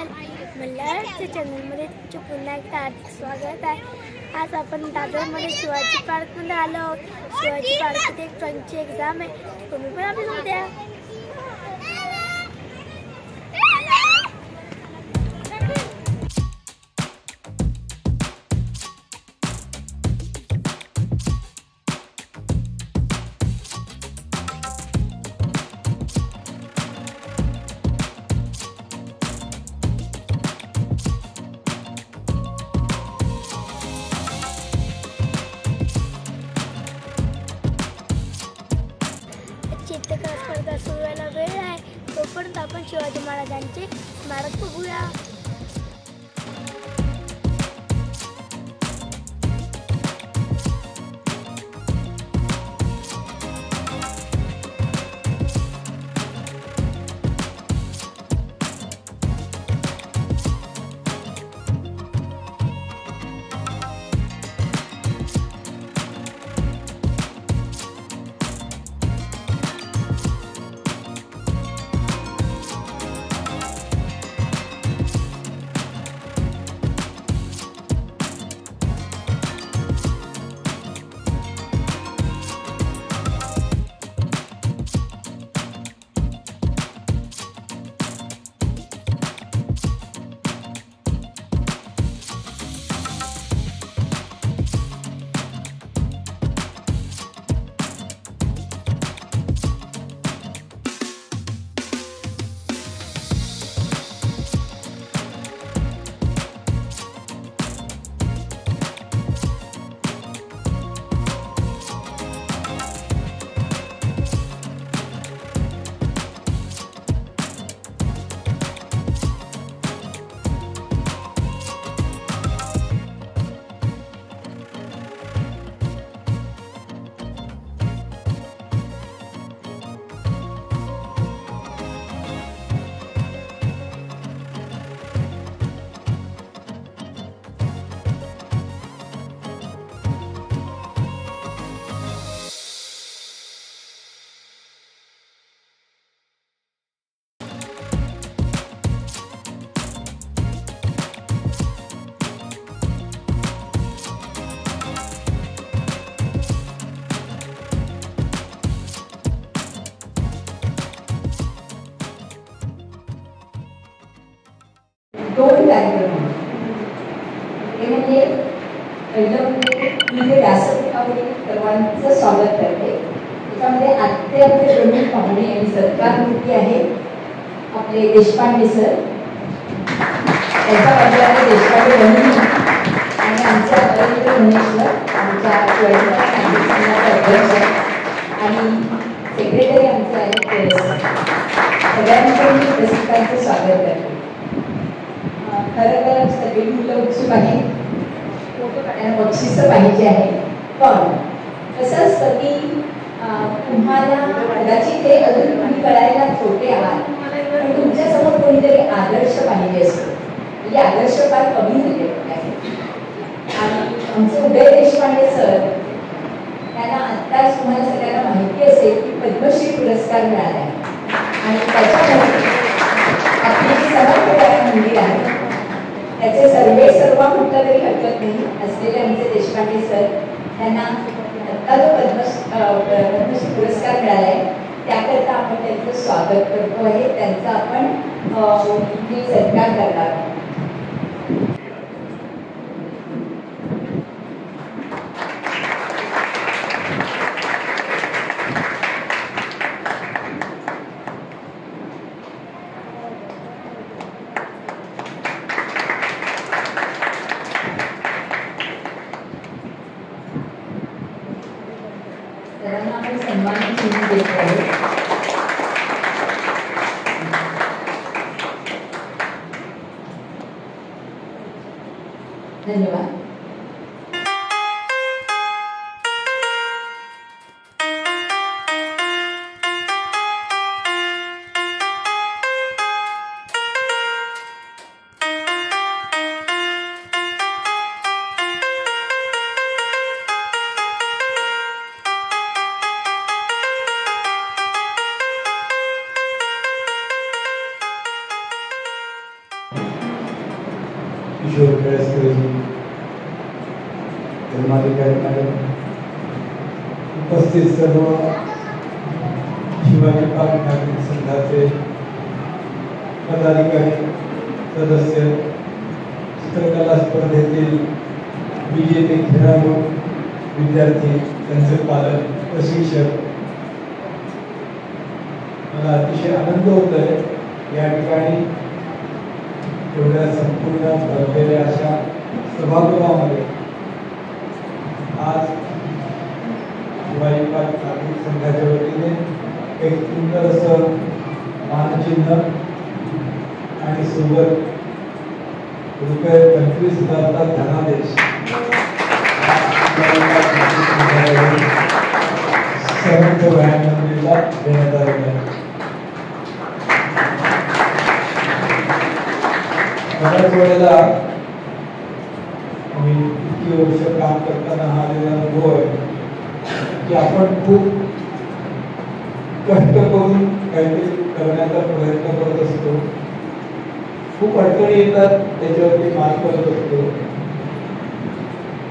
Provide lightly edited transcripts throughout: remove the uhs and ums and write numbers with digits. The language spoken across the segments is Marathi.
चॅनल मल्हारच्या चॅनलमध्ये तुमचे पुन्हा एकदा हार्दिक स्वागत आहे। आज आपण दादरमध्ये शिवाजी पार्कमध्ये आलो। शिवाजी पार्कमध्ये एक ड्रॉइंगची एक्झाम आहे, तुम्ही पण आपल्याला द्या। चित्रकला स्पर्धा सुरू व्हायला वेळ आहे, तोपर्यंत आपण शिवाजी महाराजांचे स्मारक बघूया। दोन कार्यक्रम हे म्हणजे पहिलं म्हणजे मी हे व्यासपीठावरील सर्वांचं स्वागत करते। त्याच्यामध्ये आजचे आपले प्रमुख पाहुणे आणि सत्कार मूर्ती आहे आपले देशपांडे सर, त्यांच्या बाजूला देशपांडे बहिणी आणि आमच्या रवींद्र धनेश्वर, आमच्या अध्यक्ष आणि सेक्रेटरी आमचे आहेत। सगळ्यांचं मी प्रशिक्षकांचं स्वागत करते। खरं तर सगळी मुलं उत्सुक आहेत, फोटो काढायला बक्षीसं पाहिजे आहे, पण कसं असतं की तुम्हाला कदाचित हे अजून तुम्ही कळायला छोटे आहात, पण तुमच्यासमोर कोणीतरी आदर्श पाहिजे असतो, म्हणजे आदर्श फार कमी झाले आहे। आणि आमचे उदय देशपांडे सर, त्यांना आत्ताच तुम्हाला सगळ्यांना माहिती असेल की पद्मश्री पुरस्कार मिळाला आहे आणि त्याच्यामध्ये आपली जी समर्थ मंदिर आहे त्याचे सर्व म्हटलं तरी हरकत नाही असलेले आमचे देशपांडे सर, त्यांना आत्ता जो पद्मश्री पुरस्कार मिळाला आहे त्याकरता आपण त्यांचं स्वागत करतो आहे, त्यांचा आपण सत्कार करणार आहोत। सर्वांना आपण सन्मान चिन्ह देत आहोत। धन्यवाद। धर्माधिकारी मॅडम, उपस्थित सर्व शिवाजी पार्क नागरिक संघाचे पदाधिकारी, सदस्य, चित्रकला स्पर्धेतील विजेते खेळाडू, विद्यार्थी, त्यांचे पालक, प्रशिक्षक, मला अतिशय आनंद होत आहे या ठिकाणी एवढ्या संपूर्ण भरलेल्या अशा सभागृहामध्ये आज शिवाजी पार्क नागरिक संघाच्या वतीने एक सुंदर असं मानचिन्ह आणि सोबत ₹25,000चा धनादेश संयुक्त व्यायाम मंदिरला देण्यात आलेला आहे. बऱ्याच वेळेला मी इतकी वर्ष काम करताना हा आलेला अनुभव आहे की आपण खूप कष्ट करून काहीतरी करण्याचा प्रयत्न करत असतो, खूप अडचणी येतात, त्याच्यावरती मात करत असतो.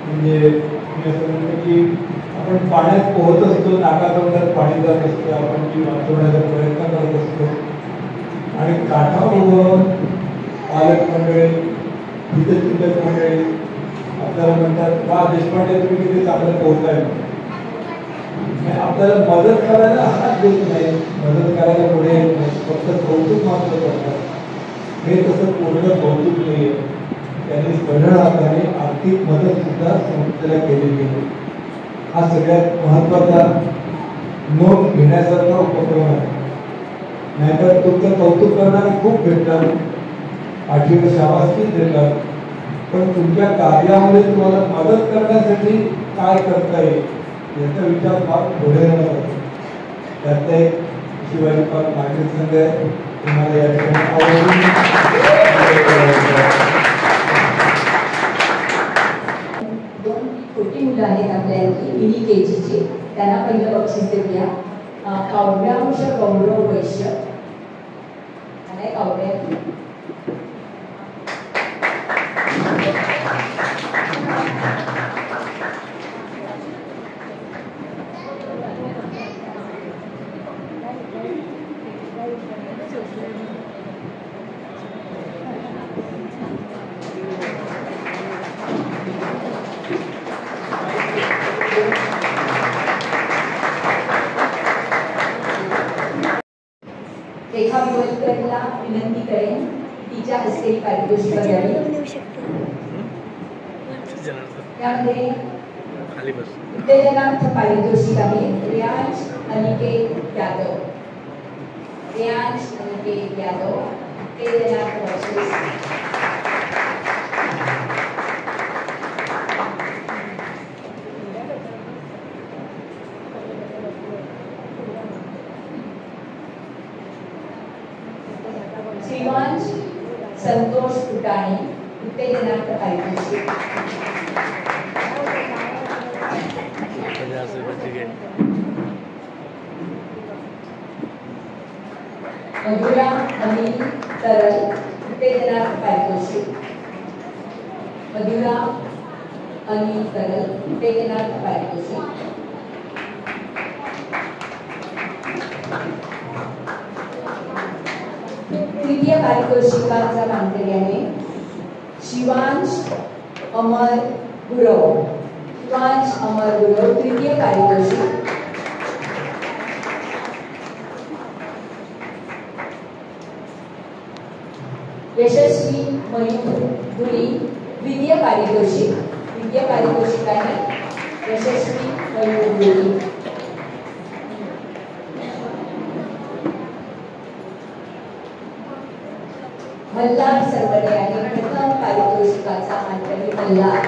म्हणजे मी असं म्हणतो की आपण पाण्यात पोहत असतो, नाकातोंडात पाणी जात असतो, आपण ती वाचवण्याचा प्रयत्न करत असतो आणि काठावर पालक मंडळी, चिंतक मंडळी आपल्याला म्हणतात, वा देशपांडे तुम्ही किती चांगलं पोहताय. आपल्याला मदत करायला हात देत नाही, मदत करायला पुढे येत नाही, फक्त कौतुक मात्र करतात. हे तसं पूर्ण कौतुक नाही आहे. त्यांनी सरळ हाताने आर्थिक मदत सुद्धा संस्थेला केलेली आहे. हा सगळ्यात महत्वाचा नोंद घेण्यासारखा उपक्रम आहे. नाहीतर तुमचं कौतुक करणारे खूप भेटतात, आठवीवर शाबासकी देतात, पण तुमच्या कार्यामध्ये तुम्हाला मदत करण्यासाठी काय करता येईल याचा विचार फार पुढे येणार. त्यात एक शिवाजी पार्क नागरिक संघ आहे. तुम्हाला या ठिकाणी आवडून दोन छोटी मुलं आहेत आपल्या इथे मिनी केजीची, त्यांना पहिलं बक्षीस देऊया. काव्यांश गौरव वैश्य आणि काव्य रेखा गोलकरला विनंती करेन तिच्या हस्ते पारितोषिक द्यावी. त्यामध्ये उत्तेजनार्थ पारितोषिक आहे रियांश अनिकेत यादव. रियांश अनिकेत यादव उत्तेजनार्थ बक्षीस. श्रीवांश संतोष फुटाणे उत्तेजनार्थ पारितोषिक. मधुरा अनिल तरल उत्तेजनार्थ पारितोषिक. मधुरा अनिल तरल उत्तेजनार्थ पारितोषिक. तृतीय पारितोषिकाचा मानकरी आहे शिवांश अमर गुरव. शिवांश अमर गुरव तृतीय पारितोषिक. यशस्वी मयूर गुरी द्वितीय पारितोषिक. द्वितीय पारितोषिक आहे यशस्वी मयूर गुरी. मल्हार सरवडे आहे प्रथम पारितोषिकाचा मानकरी मल्हार.